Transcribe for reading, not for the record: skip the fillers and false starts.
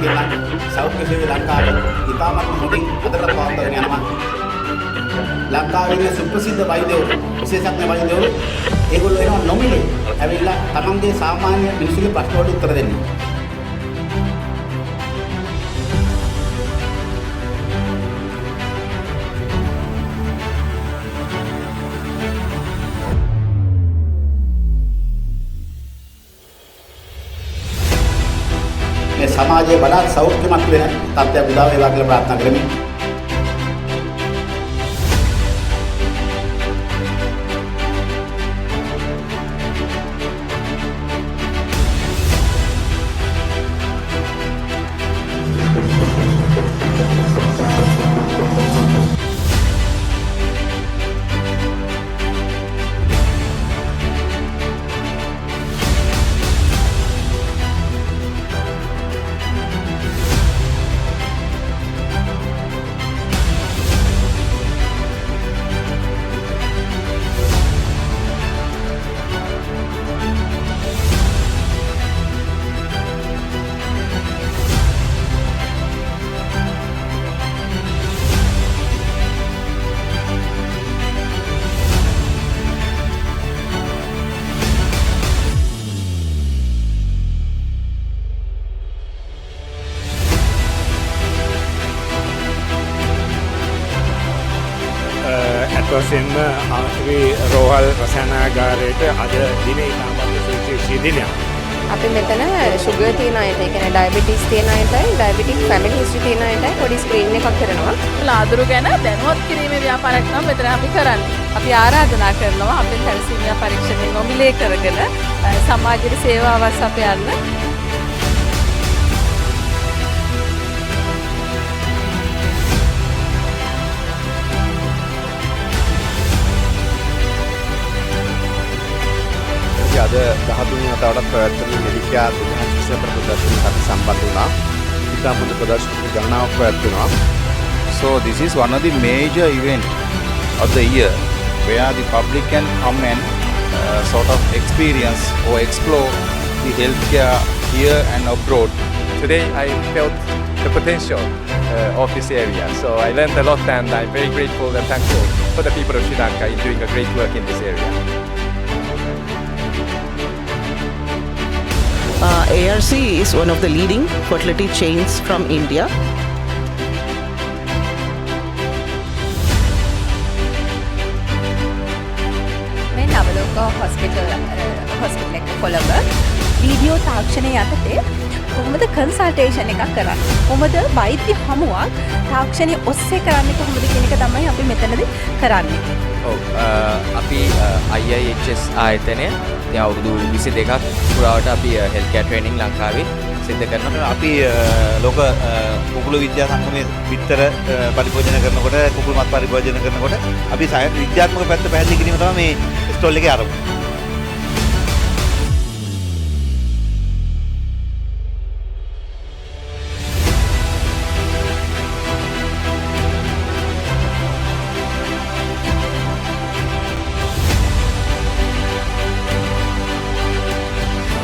කියනවා සෞඛ්‍ය සේවය ලංකාවේ ඉතාමත් හොඳින් අදට පවත්වාගෙන යනවා. ලංකාවේ ඉන්න සුප්‍රසිද්ධ වෛද්‍යවරු විශේෂඥ වෛද්‍යවරු ඒගොල්ලෝ එනවා නොමිලේ ඇවිල්ලා තමන්ගේ සාමාන්‍ය මිනිස්සුගේ ප්‍රශ්න වලට උත්තර දෙන්නේ. මේ සමාජයේ වඩාත් සෞඛ්‍යමත් වෙන තත්ත්වයක් උදා වේවා කියලා ප්‍රාර්ථනා කරමි. වශයෙන්ම ආශ්‍රී රෝහල් රසායනාගාරයට අද දිනේ ඉතාමත් සුවිශේෂී දිනයක්. අපි මෙතන ෂුගර් තියෙන අයට, ඒ කියන්නේ ඩයබටිස් තියෙන අයටයි, ඩයබටික් ෆැමිලි හිස්ටරි තියෙන අයටයි පොඩි ස්ක්‍රීන් එකක් කරනවා. ලාදුරු ගැන දැනුවත් කිරීමේ ව්‍යාපාරයක් නම් මෙතන අපි කරන්නේ. අපි ආරාධනා කරනවා අපේ තැලසීමියා පරීක්ෂණය නොමිලේ කරගෙන සමාජයට සේවාවක් සපයන්න. අද 13 වතාවටත් පැවැත්වෙන මෙඩිකා 2020 ප්‍රදර්ශනයට අපි සම්බන්ධ වුණා. ඉතා හොඳ ප්‍රදර්ශන ගණනාවක් පැවැත්වෙනවා. So this is one of the major event of the year where the public can come and sort of experience or explore the healthcare here and abroad. Today I felt the potential of this area, so I learned a lot and I'm very grateful and thankful for the people of Sri Lanka in doing a great work in this area. ARC is one of the leading fertility chains from India. මේ Navaloka hospital එක Colombo video තාක්ෂණය යටතේ කොහොමද consultation එකක් කරන්නේ, කොහොමද වෛද්‍ය හමුවක් තාක්ෂණය ඔස්සේ කරන්නේ කොහොමද කියන එක තමයි අපි මෙතනදී කරන්නේ. අපි IIHS ආයතනය දැන් අවුරුදු 22ක් පුරාවට අපි හෙල්ත්කෙයාර් ට්‍රේනින් ලංකාවේ සිද්ධ කරනවා. අපි ලෝක කුකුළු විද්‍යා සංගමයේ විතර පරිභෝජන කරනකොට කුකුළු මත් පරිභෝජන කරනකොට අපි විද්‍යාත්මක පැත්ත පැහැදිලි කිරීම තමයි මේ ස්ටෝල් එකේ ආරම්භය.